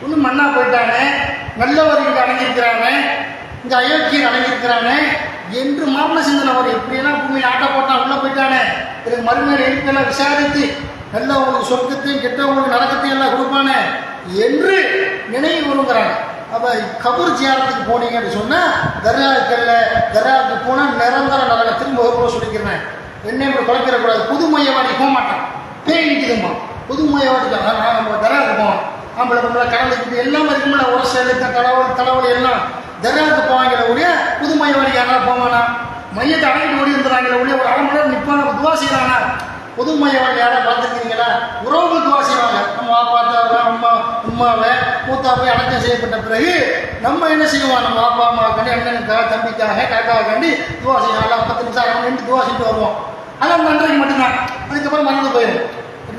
S1: இன்னும் மண்ணா போயிட்டாங்க, நல்லவர்கள் அடங்கியிருக்கிறாங்க, இங்கே அயோக்கியர் அடங்கியிருக்கிறாங்க என்று மாப்பிள்ள சிந்தனை வரும். எப்படியெல்லாம் பூமியில் ஆட்ட போட்டான், உள்ளே போயிட்டானே, இதுக்கு மறுமையில் எழுப்பெல்லாம் விசாரித்து நல்லவங்களுக்கு சொர்க்கத்தையும் கெட்டவங்களுக்கு நரக்கத்தையும் எல்லாம் கொடுப்பானே என்று நினைவு வருங்கிறாங்க. அப்போ கபூர் ஜியாரத்துக்கு போனீங்கன்னு சொன்னால் தர்காவுக்கு போனால் நிரந்தர நரகம். திரும்ப ஒரு சொல்லிக்கிறேன், என்னை இப்படி குழப்பிடக்கூடாது. புது மையவாடி போக மாட்டான், பேய் நிற்குதுமா, புது மையவாடிக்கு நம்ம தர்காவுக்கு போவோம், ஆம்பளை பொம்பளை கடலுக்கு எல்லாம் இருக்குமில்ல, ஒரு சேலுக்கு தலைவலி எல்லாம் தர்காவுக்கு போவாங்களே ஒழிய புதுமையவாடி யாராவது போவானா? மையத்தை அடைக்கிட்டு ஓடி வந்துடுறாங்களே ஒழிய ஒரு அரை மணி நேரம் நிற்பாங்க, துவா செய்கிறானா? புதுமையவாடி யாராவது பார்த்துருக்கீங்களா? உறவுகள் துவா செய்வாங்க. நம்ம வாப்பாத்தாவை உம்மாவை மூத்தாவை அடக்கம் செய்யப்பட்ட பிறகு நம்ம என்ன செய்வோம்? நம்ம அப்பா அம்மாவுக்காண்டி, அண்ணனுக்காக, தம்பிக்காக, காக்காவுக்காண்டி துவா செய்வோம். எல்லாம் 10 நிமிஷம் அரை நின்று துவா செஞ்சுட்டு வருவோம். அதெல்லாம் அன்றைக்கு மட்டும்தான், அதுக்கப்புறம் மறந்து போயிடும்.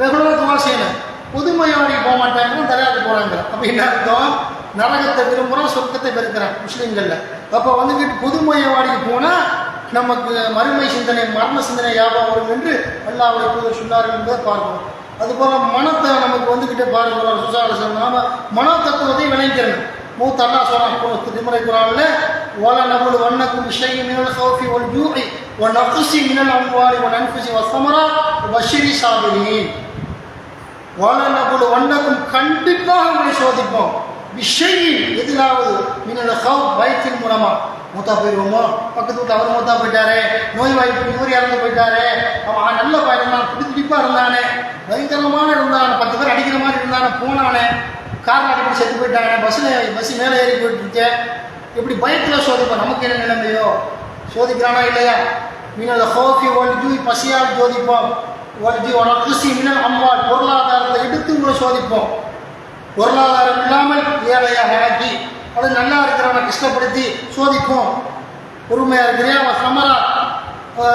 S1: ரெகுலராக துவா செய்யணும். புதுமையவாடிக்கு போக மாட்டாங்க, தரையாவுக்கு போகிறாங்க. அப்போ என்ன அர்த்தம்? நரகத்தை விரும்புகிறோம், சொர்க்கத்தை பெருக்கிறான் முஸ்லீம்களில். அப்போ வந்துக்கிட்டு புதுமையவாடிக்கு போனால் நமக்கு மறுமை சிந்தனை, மரண சிந்தனை ஞாபகம் வரும் என்று அல்லாஹ்வுடைய தூதர் சொன்னார்கள் என்பதை பார்க்கணும். அதுபோல் மனத்தை நமக்கு வந்துக்கிட்டே பார்க்கிறோம். சுசாலசன் நாம மன தத்துவத்தை விளைக்கிறோம். மூத்த அல்லாஹ் சொல்றான் திருமறை குர்ஆனில், வல நபுல் வன்னக்கும் ஷைஇன் மினல் ஹௌஃபி வல் ஜூஇ வ நக்ஸி மினல் அம்வாலி வல் அன்ஃபுஸி வஸ்ஸமராத் வபஷ்ஷிரி சாபிரீன். வல நபுல் வன்னக்கும், கண்டிப்பாக உங்களை சோதிப்போம். விஷயின் எதிலாவது மினல் ஹௌஃப், பயத்தின் மூலமா. மூத்தா போயிடுவோமோ, பக்கத்து வீட்டில் அவர் மூத்தா போயிட்டாரு, நோய் வாய்ப்பு இவர் இறந்து போயிட்டாரு, அவன் நல்ல பயிர்ந்தான், துடிப்பா இருந்தானே, பயங்கரமான இருந்தானே, 10 பேர் அடிக்கிற மாதிரி இருந்தானே, போனானே, காரில் அடிப்படி செத்து போயிட்டாங்க, பஸ் மேலே ஏறி போயிட்டு இருக்கேன், இப்படி பயத்தில் சோதிப்போம். நமக்கு என்ன நிலைமையோ சோதிக்கிறானா இல்லையா? மினல் ஹௌஃபி வல் ஜூஇ, பசியால் சோதிப்போம். வல் ஜூஇ வ நக்ஸி மினல் அம்வால், பொருளாதாரத்தை எடுத்து உங்களை சோதிப்போம். பொருளாதாரம் இல்லாமல் ஏழையாக ஆக்கி, அது நல்லா இருக்கிறவனை கஷ்டப்படுத்தி சோதிப்போம். பொறுமையாக இருக்கிறியா? அவன் சமரா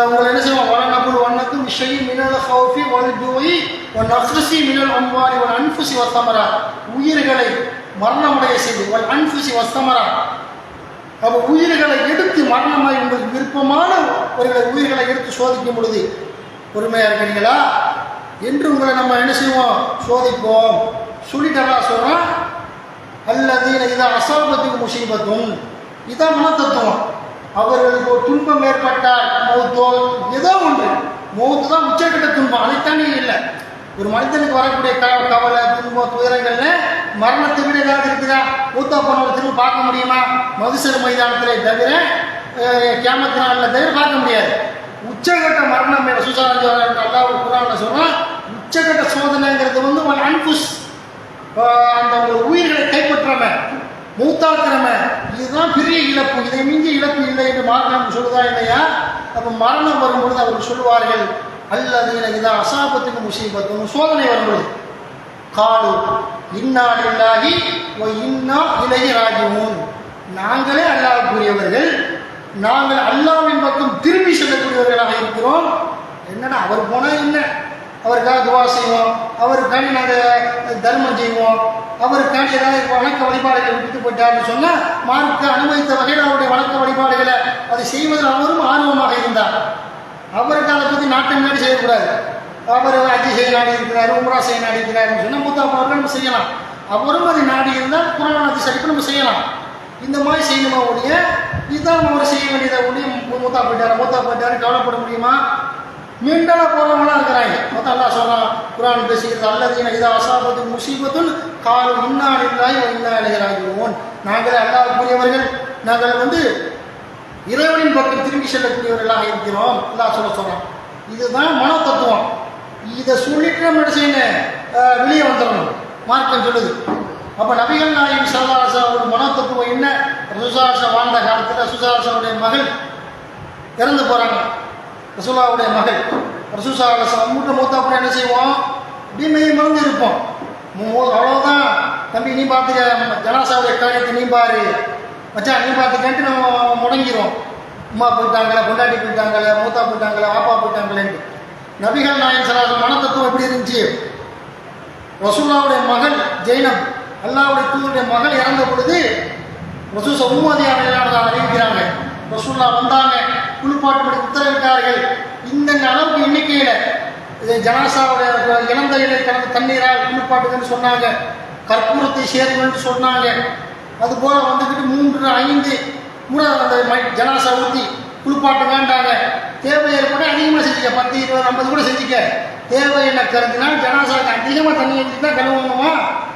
S1: உங்களை என்ன செய்வோம்? வல நபுல் வன்னக்கும் ஷைஇன் மினல் ஹௌஃபி வல் ஜூஇ வ நக்ஸி மினல் அம்வாலி வல் அன்ஃபுஸி வஸ்ஸமராத், உயிர்களை மரணமுடைய செய்து, வல் அன்ஃபுஸி வஸ்ஸமராத், அப்போ உயிர்களை எடுத்து மரணமாய் உங்களுக்கு விருப்பமான உயிர்களை எடுத்து சோதிக்கும் பொழுது பொறுமையாக இருக்கிறீங்களா என்று உங்களை நம்ம என்ன செய்வோம்? சோதிப்போம். சொல்லிட்டா சொல்கிறான், அல்லதீன இதா அஸாபத்துஹு முஸீபத்துன், இதான் மன தத்துவம். அவர்களுக்கு ஒரு துன்பம் ஏற்பட்டால், மௌத்தோ ஏதோ ஒன்று, மௌத்து தான் உச்சக்கட்ட துன்பம், அதைத்தானே இல்லை. ஒரு மனிதனுக்கு வரக்கூடிய கவலை, துன்பம், துயரங்கள்ல மரணத்தை விட ஏதாவது இருக்குதா? மூத்தா போனவரை திரும்ப பார்க்க முடியுமா? மதுசர் மைதானத்திலே தவிர, கியாமத் நாளில் தவிர பார்க்க முடியாது. உச்சகட்ட மரணம் சுசாரன் அல்லாஹ் குர்ஆனில் சொல்றான். உச்சகட்ட சோதனைங்கிறது வந்து ஒரு அன்புஸ், அந்த உயிர்களை கைப்பற்றவன், மூத்தாக்குறவன், இதுதான் பெரிய இழப்பு. இதை மிஞ்சி இழப்பு இல்லை என்று மார்க்கம் சொல்லுதா இல்லையா? அப்போ மரணம் வரும்பொழுது அவர்கள் சொல்லுவார்கள், அல்லதீன இதா அஸாபத்துஹு முஸீபத்துன், சோதனை வரும்பொழுது காலு இன்னா லில்லாஹி வ இன்னா இலைஹி ராஜிஊன், நாங்களே அல்லாஹ்வுக்குரியவர்கள், நாங்கள் அல்லாஹ்வின் பக்கம் திரும்பி செல்லக்கூடியவர்களாக இருக்கிறோம். என்னன்னா அவர் போனால் என்ன, அவருக்காக துவா செய்வோம், அவருக்காண்டி நாங்கள் தர்மம் செய்வோம், அவருக்காண்டி ஏதாவது வணக்க வழிபாடுகளை விட்டுட்டு போயிட்டார்னு சொன்னால் மார்க்க அனுமதித்த வகையில் அவருடைய வணக்க வழிபாடுகளை அதை செய்வதில் அவரும் ஆர்வமாக இருந்தார். அவருக்கு அதை பற்றி நாட்டம் நாடி செய்யக்கூடாது. அவர் அஜி செய்ய நாடி இருக்கிறார், உம்ரா செய்ய நாடி இருக்கிறாருன்னு சொன்னால் மூத்தாப்பவர்கள் நம்ம செய்யலாம். அவரும் அதை நாடி இருந்தால் குர்ஆன் ஹதீஸ் அடிப்படையில் நம்ம செய்யலாம். இந்த மாதிரி செய்யணுமா ஒழிய இதுதான் அவர் செய்ய வேண்டியதை ஒழிய மூத்தா போயிட்டாரு கவலைப்பட முடியுமா? மீண்டா போறவங்களா இருக்கிறாங்க. மொத்தம் அல்லாஹ் சொல்றான் குர்ஆன் பேசுகிறது, அல்லதீன இதா அஸாபத்துஹு முஸீபத்துன் காலு இன்னா லில்லாஹி வ இன்னா இலைஹி ராஜிஊன், நாங்கள் அல்லாஹ்வுக்குரியவர்கள், நாங்கள் இறைவனின் பக்கம் திரும்பி செல்லக்கூடியவர்களாக இருக்கிறோம் அல்லாஹ் சொல்றான். இதுதான் மன தத்துவம். இதை சொல்லிட்டு நம்ம என்ன செய்யணும்? வெளியே வந்துடணும். மார்க்கம் சொல்லுது. அப்போ நபிகள் நாயகம் ஸல்லல்லாஹு அலைஹி வஸல்லம் மன தத்துவம் என்ன? ரசூலுல்லாஹ் வாழ்ந்த காலத்தில் ரசூலுல்லாஹ்வுடைய மகள் இறந்து போகிறாங்க. ரசூலுல்லாஹ்வுடைய மகள் ரசூலுல்லாஹ் மூட்டை மூத்தா கூட என்ன செய்வோம்? இப்படி மெய் மறந்து இருப்போம். அவ்வளோதான், தம்பி நீ பார்த்துக்க, ஜனாசாவுடைய காரியத்தை நீ பாரு, மச்சான் நீ பார்த்துக்கன்ட்டு நம்ம முடங்கிடும். அம்மா போயிட்டாங்களே, கொண்டாடி போயிட்டாங்களே, மூத்தா போயிட்டாங்களே, ஆப்பா போயிட்டாங்களேன்ட்டு. நபிகள் நாயகம் ஸல்லல்லாஹு அலைஹி வஸல்லம் மன தத்துவம் எப்படி இருந்துச்சு? ரசூலுல்லாஹ்வுடைய மகள் ஜெய்னப், அல்லாஹ்வுடைய தூதருடைய மகள் இறந்த பொழுது ரசூல் உம்மதியாக அறிவிக்கிறாங்க. ரசூலுல்லாஹ் வந்தாங்க, குளிப்பாட்டுப்படி உத்தரவிட்டார்கள். இந்த அளவுக்கு எண்ணிக்கையில் இது ஜனாசாவுடைய இளந்தையிலே கலந்து தண்ணீரால் குளிப்பாட்டுன்னு சொன்னாங்க. கற்பூரத்தை சேருங்கன்னு சொன்னாங்க. அதுபோல் வந்துக்கிட்டு 3, 5 கூட அந்த ஜனாசா ஊற்றி குளிப்பாட்டுங்கன்றாங்க. தேவை ஏற்பட அதிகமாக செஞ்சுக்க, 10, 20, 50 கூட செஞ்சுக்க. தேவை என்ன கருதுனால் ஜனாசாவுக்கு அதிகமாக தண்ணி ஊற்றி தான் கழுவணுமா,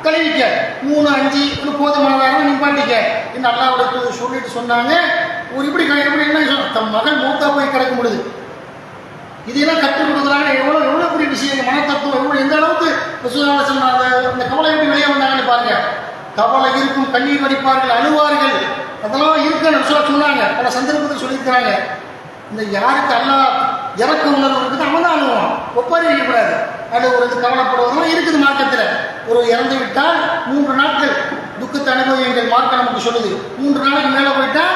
S1: கழுவிக்க. 3, 5 போதுமானதாக நிப்பாட்டிக்க என்று அல்லாஹ்வுடைய சொல்லிட்டு சொன்னாங்க. ஒரு இப்படி என்ன சொன்ன, தம் மகள் மூத்தா போய் கிடக்க முடியுது. இதெல்லாம் கற்றுக் கொடுக்குறாங்க. எவ்வளோ பெரிய விஷயம். மன தத்துவம் எவ்வளோ, எந்த அளவுக்கு அந்த கவலை எப்படி வெளியே வந்தாங்கன்னு பாருங்க. கவலை இருக்கும், கண்ணீர் வடிப்பார்கள், அழுவார்கள். அதெல்லாம் இருக்குன்னு சொன்னாங்க. பல சந்தர்ப்பத்தில் சொல்லியிருக்கிறாங்க. இந்த யாருக்கு அல்லாஹ் இறக்க உணர்வு இருக்குது அவன் தான் அழுவான், ஒப்பாரி வைக்கக்கூடாது. அழுவுறது கவலைப்படுவதெல்லாம் இருக்குது மார்க்கத்தில். ஒரு இறந்து விட்டால் 3 நாட்கள் துக்கத்தை அனுபவிங்கள் மார்க்கம் நமக்கு சொல்லுது. 3 நாளைக்கு மேலே போயிட்டா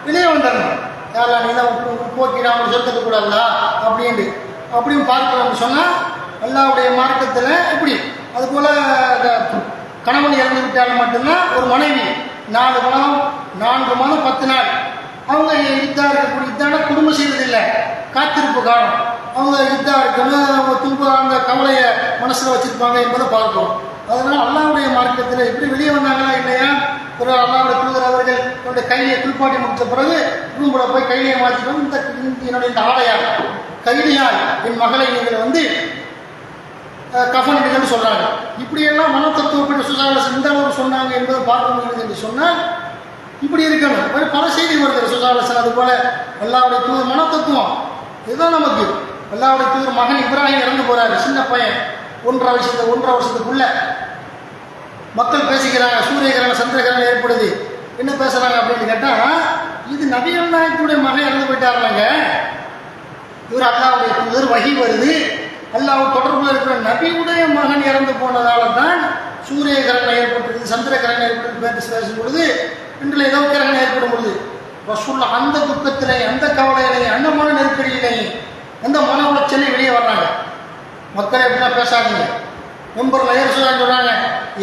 S1: வெளியே வந்துடணும். யாரெல்லாம் நீ தான் போக்கிடாமல் சொர்க்கத்து கூடாதுல அப்படின்ட்டு அப்படின்னு பார்க்கலாம்னு சொன்னால் அல்லாஹ்வுடைய மார்க்கத்தில் எப்படி. அதுபோல் கணவன் இறந்து விட்டாலும் மட்டும்தான் ஒரு மனைவி 4 மாதம் 4 மாதம் 10 நாள் அவங்க யுத்தா இருக்கக்கூடிய இதான குடும்பம் செய்வதில்லை, காத்திருப்பு காலம். அவங்க யுத்தா இருக்கணும், துன்ப அந்த கவலையை மனசில் வச்சுருப்பாங்க என்பதை பார்க்கிறோம். அதனால் அல்லாஹ்வுடைய மார்க்கத்தில் எப்படி வெளியே வந்தாங்களா இல்லையா, ஒரு அல்லாஹ்வுடைய தூதர் அவர்கள் என்னுடைய கையை குளிப்பாட்டி முடித்த பிறகு ரூமில் போய் கையிலையை மாற்றிக்கணும். என்னுடைய இந்த ஆடையால் கைலியால் என் மகளை நீங்கள் கஃபன் இடுங்கன்னு சொல்கிறாங்க. இப்படியெல்லாம் மன தத்துவப்படி சுசாலசன் இந்த அளவுக்கு சொன்னாங்க என்பதை பார்க்க முடியுது என்று சொன்னால் இப்படி இருக்கணும். பல செய்தி வருகிறது சுசாலசன். அதுபோல் அல்லாஹ்வுடைய தூதர் மன தத்துவம் இதுதான் நமக்கு. அல்லாஹ்வுடைய தூதர் மகன் இப்ராஹிம் இறந்து போகிறாரு, சின்ன பையன், 1.5 வருஷத்துக்குள்ள. மக்கள் பேசிக்கிறாங்க, சூரிய கிரகணம் சந்திர கிரகணம் ஏற்படுது. என்ன பேசுகிறாங்க அப்படின்னு கேட்டால், இது நபிகள் நாயகத்துடைய மகன் இறந்து போயிட்டாருலங்க. இவர் அல்லாஹ்வுடைய தூதர், வஹி வருது, அல்லாஹ் தொடர்பில் இருக்கிற நபியுடைய மகன் இறந்து போனதால தான் சூரிய கிரகணம் ஏற்பட்டிருக்கு, சந்திர கிரகணம் ஏற்பட்டு பேசும் பொழுது இன்றில் ஏதோ கிரகணம் ஏற்படும் பொழுது ரசூல் அந்த துக்கத்திலே, அந்த கவலையிலே, அந்த மன நெருக்கடியிலே, அந்த மன உளைச்சலை வெளியே வர்றாங்க. மக்கள் எப்படின்னா பேசாதீங்க. மெம்பரில் ஏன் சொல்கிறாங்க,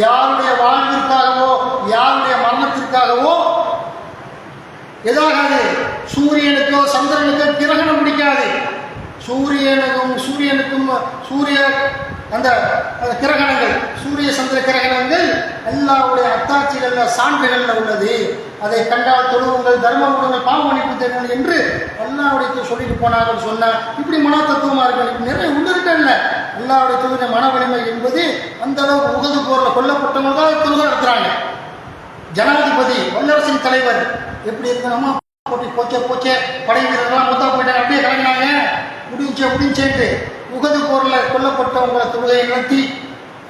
S1: யாருடைய வாழ்விற்காகவோ யாருடைய மரணத்திற்காகவோ எதாகாது. சூரியனுக்கோ சந்திரனுக்கோ கிரகணம் பிடிக்காது. சூரியனுக்கும் சூரிய அந்த கிரகணங்கள், சூரிய சந்திர கிரகணங்கள் அல்லாஹ்வுடைய அத்தாட்சிகளில் சான்றுகளில் உள்ளது. அதை கண்டால் தொழுவுங்கள், தர்மம் கொடுங்கள், பாவ மன்னிப்பு தேடுங்கள் என்று அல்லாஹ்வுடைய சொல்லிட்டு போனார்கள் சொன்னார். இப்படி மன தத்துவமாக இருக்கு. நிறைய உள்ளிருக்கல அல்லாஹ்வுடைய தூதருடைய மன வலிமை என்பது அந்த அளவுக்கு. உகது போரில் கொல்லப்பட்டவங்க தான் தொழுகை நடத்துகிறாங்க. ஜனாதிபதி, வல்லரசின் தலைவர் எப்படி இருக்கணுமா, போச்சே படை வீரர்கள்லாம் மொத்தம் போயிட்டாங்க, அப்படியே கிளம்பினாங்க, முடிஞ்சேன்ட்டு உகது போரில் கொல்லப்பட்டவங்களை தொழுகையை நடத்தி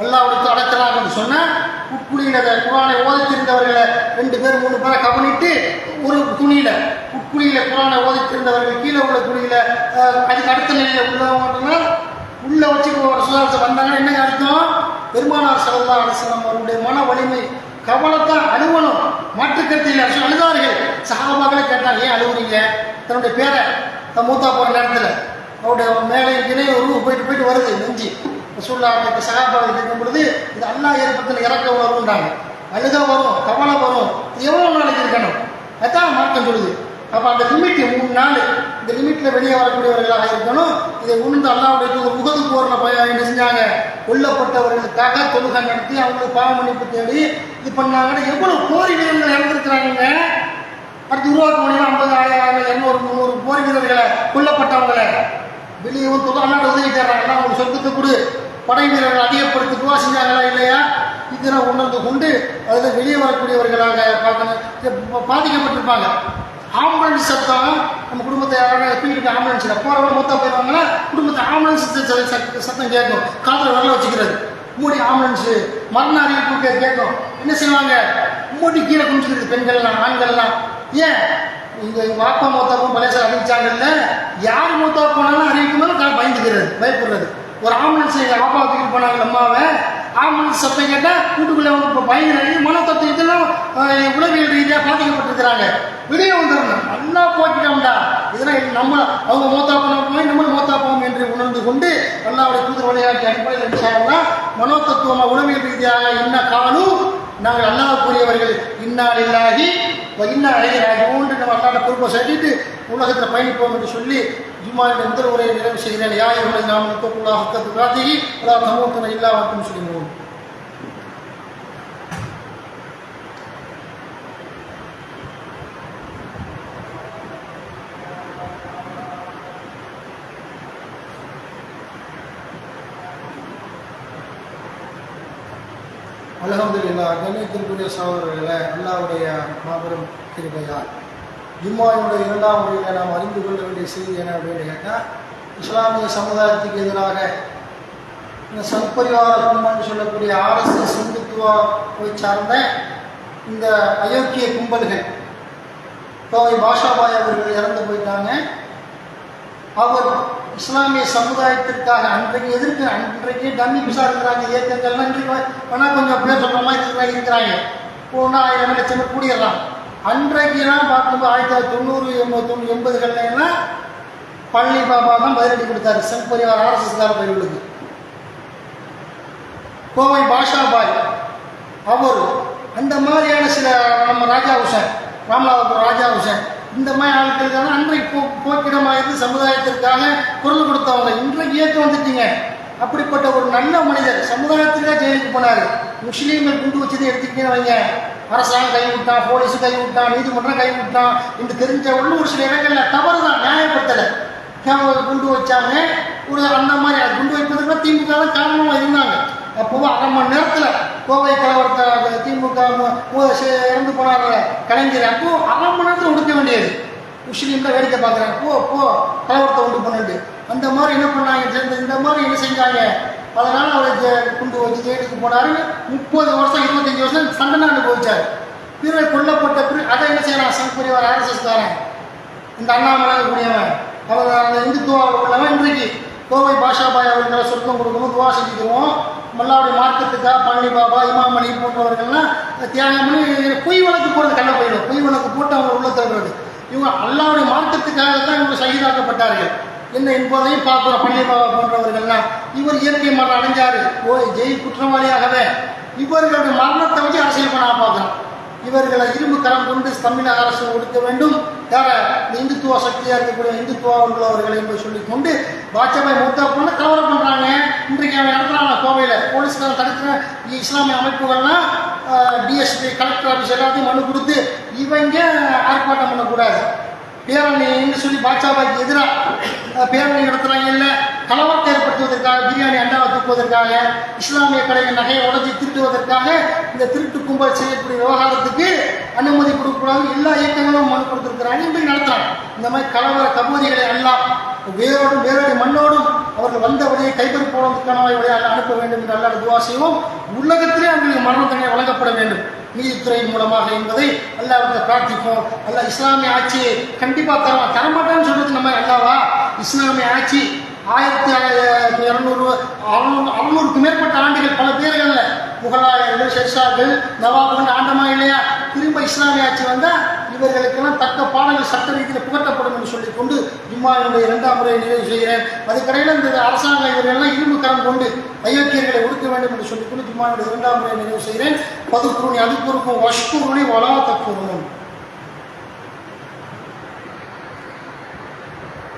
S1: அல்லாஹ்வுடைய அடக்கலாம்னு சொன்னால், உட்குழியில் குரானை ஓதித்திருந்தவர்களை 2 பேர் 3 பேரை கவனிட்டு ஒரு துணியில் உட்குழியில் குரானை ஓதித்திருந்தவர்கள் கீழே உள்ள குழியில் அதுக்கு அடுத்த நிலையில் உள்ளவங்கன்னா உள்ளே வச்சு சுதாரிச்சு வந்தாங்கன்னா என்ன அர்த்தம், பெருமானார் ஸல்லல்லாஹு அலைஹி வஸல்லம் அவருடைய மன வலிமை கவலைத்தான். அழுவணும், மாற்றுக்கருத்தில் அழுதார்கள். சஹாபாக்களை கேட்டாங்க, ஏன் அழுவுறீங்க? தன்னுடைய பேரை மூத்தா போகிற நேரத்தில் அவருடைய மேலே இணை ஒரு போயிட்டு வருது நெஞ்சு. ரசூலுல்லாஹி சஹாபாவை கேட்கும் பொழுது இது அல்லாஹ் ஏற்படுத்தின இறக்க உணர்வுன்றாங்க. அழுக வரும், கவலை வரும், எவ்வளோ நாளைக்கு இருக்கணும், அதான் மார்க்கம் சொல்லுது. அப்போ அந்த லிமிட் 3 நாள், இந்த லிமிட்டில் வெளியே வரக்கூடியவர்களாக இருக்கணும். இதை உணர்ந்து அல்லாஹ்வுடைய உகது போரில் என்ன செஞ்சாங்க, கொல்லப்பட்டவர்களுக்காக தொழுகை நடத்தி அவங்களுக்கு பாவ மன்னிப்பு தேடி இது பண்ணாங்கன்னா எவ்வளோ போர் வீரர்கள் இறந்துருக்கிறாங்க. அடுத்து உருவாக்க முடியும் 50, 1000, 200, 300 போர் வீரர்களை கொல்லப்பட்டவங்களை வெளியே அல்லாஹ் உதவி தேடுறாங்க. அவங்க சொர்க்கத்தை கொடு, படை வீரர்கள் அதிகப்படுத்தி துவா செஞ்சாங்களா இல்லையா, இதெல்லாம் உணர்ந்து கொண்டு அதில் வெளியே வரக்கூடியவர்களாக பார்க்கணும். பாதிக்கப்பட்டிருப்பாங்க. ஆம்புலன்ஸ் சத்தம் நம்ம குடும்பத்தை யாராவது தூக்கிட்டு ஆம்புலன்ஸில் போகிறவங்க மொத்தம் போயிடுவாங்கன்னா குடும்பத்தை ஆம்புலன்ஸ் சத்தம் கேட்கும், காதில் வரல வச்சுக்கிறது, மூடி ஆம்புலன்ஸு மரண அறிவிப்பு கேட்கும். என்ன செய்வாங்க, மூடி கீழே குஞ்சுக்கிறது பெண்கள்லாம் ஆண்கள்லாம். ஏன் இங்கே வாப்பா மூத்தாப்பும் பலேசர் அறிவிச்சாங்கல்ல, யார் மூத்தா போனாலும் அறிவிக்கணும் பயந்துக்கிறது, பயப்படுறது. ஒரு ஆம்புலன்ஸ் எங்கள் வாப்பா தூக்கிட்டு போனாங்க அம்மாவை, ஆம்புலன்ஸ் சத்தம் கேட்டால் வீட்டுக்குள்ளே வந்து இப்போ பயந்து மன தத்துவம் இதெல்லாம் உளவியல் ரீதியாக பாதிக்கப்பட்டிருக்கிறாங்க. வெளியே வந்துடணும், நல்லா போக்கிட்டோம்டா, இதெல்லாம் நம்ம அவங்க மூத்தா போனோம் நம்மளும் மூத்தா போவோம் என்று உணர்ந்து கொண்டு அல்லாஹ்வுடைய தூதர் வழிகாட்டி அடிப்படையில் நினைச்சாங்கன்னா மனோ தத்துவமாக உளவியல் ரீதியாக என்ன காணும், நாங்கள் அல்லாஹ்வுக்குரியவர்கள், இன்னா லில்லாஹி வ இன்னா இலைஹி ராஜிஊன் நம்ம அல்லாஹ்வுடைய பொறுப்பை சொல்லிட்டு உலகத்தில் பயணிப்போம் என்று சொல்லி ஜும்மாவுடைய முதல் உரையை நிறைவு செய்கிறேன். யா அய்யுஹல் நாம் தக்குல்லாஹ ஹக்க துகாத்திஹி வலா தமூதுன்ன இல்லா வ அன்தும் முஸ்லிமூன். அல்ஹம்துலில்லாஹ். கண்ணியத்திற்குரிய சகோதரர்களே, அல்லாஹ்வுடைய மாபெரும் கிருபையால் ஜும்மாவுடைய 2ஆம் முறையில் நாம் அறிந்து கொள்ள வேண்டிய செய்தி என்ன அப்படின்னு கேட்டால், இஸ்லாமிய சமுதாயத்துக்கு எதிராக இந்த சத்பரிவார கும்பன்னு சொல்லக்கூடிய RSS இந்துத்துவ போய் சார்ந்த இந்த அயோக்கிய கும்பல்கள் கோவை பாஷாபாய் அவர்கள் இறந்து போயிட்டாங்க. அவர் இஸ்லாமிய சமுதாயத்திற்காக அன்றைக்கு டம்மி பிசா இருக்கிறாங்க இயக்கங்கள்லாம். இன்றைக்கு வேணா கொஞ்சம் பேர் சொல்கிற மாதிரி இருக்கிறாங்க. போனால் 1000 லட்சம் பேர் கூடிடலாம். அன்றைக்கெல்லாம் பார்க்கும்போது 1990 80கள்லாம் பழனி பாபா தான் பதிலடி கொடுத்தாரு சங் பரிவார் RSSகார பயிர்களுக்கு. கோவை பாஷாபாய் அவர் அந்த மாதிரியான சில நம்ம ராஜா ஹுசேன், ராமநாதபுரம் ராஜா ஹுசேன், இந்த மாதிரி ஆட்களுக்காக அன்றைக்கு போக்கிடமாக இருந்து சமுதாயத்திற்காக குரல் கொடுத்தவங்க. இன்றைக்கு ஏற்று வந்துட்டீங்க. அப்படிப்பட்ட ஒரு நல்ல மனிதர் சமுதாயத்துக்காக ஜெயிலுக்கு போனார். முஸ்லீம்கள் குண்டு வச்சதை எடுத்துக்கிட்டே வைங்க, அரசாங்கம் கைவிட்டான், போலீஸு கைவிட்டான், நீதிமன்றம் கைவிட்டான் என்று தெரிஞ்ச ஒரு சில இடங்களில் தவறு தான், நியாயப்படுத்தலை. குண்டு வச்சாங்க. ஒரு அந்த மாதிரி குண்டு வைப்பதுக்கு திமுக தான் காரணமாக இருந்தாங்க. அப்போ 1/2 மணி நேரத்தில் கோவை கலவரத்தை திமுக இறந்து போனாங்க கலைஞர். அப்போ 1/2 மணி நேரத்தில் ஒடுக்க வேண்டியது. முஸ்லீம்ல வேடிக்கை பார்க்குறாங்க, போ கலவரத்தை உண்டு பண்ணிட்டு அந்த மாதிரி என்ன பண்ணாங்க, இந்த மாதிரி என்ன செஞ்சாங்க. அதனால அவர் குண்டு வச்சு ஜெயிலுக்கு போனாரு. 30 வருஷம் 25 வருஷம் தண்டனை அனுபவிச்சார். பிறகு கொல்லப்பட்ட பிறகு அதை என்ன செய்யலாம், சங் பரிவார் RSSகாரன் இந்த அண்ணாமலை கூடியவன் அவர் அந்த இந்துத்துவாவில் உள்ளவன் இன்றைக்கு கோவை பாஷாபாய் அவர்களை சொர்க்கம் கொடுக்கணும், துவா செஞ்சுக்கிறோம். மல்லாவுடைய மார்க்கத்துக்காக பழனி பாபா, இமாமணி போன்றவர்கள்லாம் தியாகம் பண்ணி பொய் வழக்கு போடுறது கண்ண போயிடும். பொய் வழக்கு போட்டு அவங்க உள்ள தருவது. இவங்க அல்லாவுடைய மார்க்கத்துக்காக தான் இவங்க சகிதாக்கப்பட்டார்கள். என்ன என்பதையும் பார்க்குறோம். பழனி பாபா போன்றவர்கள்லாம் இவர் இயற்கை மரணம் அடைஞ்சாரு, ஜெயில் குற்றவாளியாகவே. இவர்களுடைய மரணத்தை வச்சு அரசியல் பண்ண பார்க்குறோம். இவர்களை இரும்பு கரம் கொண்டு தமிழக அரசு ஒடுக்க வேண்டும். யார இந்த இந்துத்துவ சக்தியாக இருக்கக்கூடிய இந்துத்துவா உள்ளவர்கள் என்று சொல்லிக் கொண்டு பாஜபாய் மூத்தா பண்ண கலவரம் பண்ணுறாங்க. இன்றைக்கு அவன் நடத்துகிறாங்க கோவையில். போலீஸ்காரன் தடுக்கிற இஸ்லாமிய அமைப்புகள்லாம் டிஎஸ்பி கலெக்டர் ஆஃபீஸ் எல்லாத்தையும் மனு கொடுத்து இவங்க ஆர்ப்பாட்டம் பண்ணக்கூடாது, பேரணின்னு சொல்லி பாஜபாய்க்கு எதிராக பேரணி நடத்துகிறாங்க. இல்லை கலவரத்தை ஏற்படுத்துவதற்காக, பிரியாணி அண்டாவை தூக்குவதற்காக, இஸ்லாமிய கடைகள் நகையை உடச்சி திருட்டுவதற்காக இந்த திருட்டு கும்பல் செய்யக்கூடிய விவகாரத்துக்கு அனுமதி கொடுக்கக்கூடாது. எல்லா இயக்கங்களும் மனு கொடுத்துருக்கிறாங்க. இப்படி நடத்துகிறாங்க. இந்த மாதிரி கலவர கபோதிகளை எல்லாம் வேரோடு மண்ணோடும் அவர்கள் வந்த வழியை கைப்பறி போடுவதற்கான வழியை அனுப்ப வேண்டும் என்று அல்லாஹ் துவா செய்வோம். உலகத்திலே அவங்களுக்கு மரண தண்டனை வழங்கப்பட வேண்டும் நீதித்துறை மூலமாக என்பதை அல்லாஹ்விடத்தை பிரார்த்திப்போம். அல்லாஹ் இஸ்லாமிய ஆட்சியை கண்டிப்பாக தரமாட்டான்னு சொல்றது நம்ம அல்லாவா? இஸ்லாமிய ஆட்சி 1200 மேற்பட்ட ஆண்டுகள் பல பேர்கள்ல முகலாயர்கள், ஷெர்ஷாக்கள், நவாபுகள் ஆண்டமா இல்லையா? திரும்ப இஸ்லாமிய ஆட்சி வந்தால் இவர்களுக்கெல்லாம் தக்க பாடங்கள் சட்ட ரீதியில் புகட்டப்படும் என்று சொல்லிக்கொண்டு ஜும்மாவினுடைய 2ஆம் முறையை நிறைவு செய்கிறேன். அதுக்கடையில் இந்த அரசாங்கம் இவர்களெல்லாம் இரும்பு கரம் கொண்டு அயோக்கியர்களை ஒடுக்க வேண்டும் என்று சொல்லிக்கொண்டு ஜும்மாவினுடைய 2ஆம் முறையை நிறைவு செய்கிறேன். பதுக்குருணி அதுக்குருக்கும் வஷ்குருணி வலா தக்குருணும்.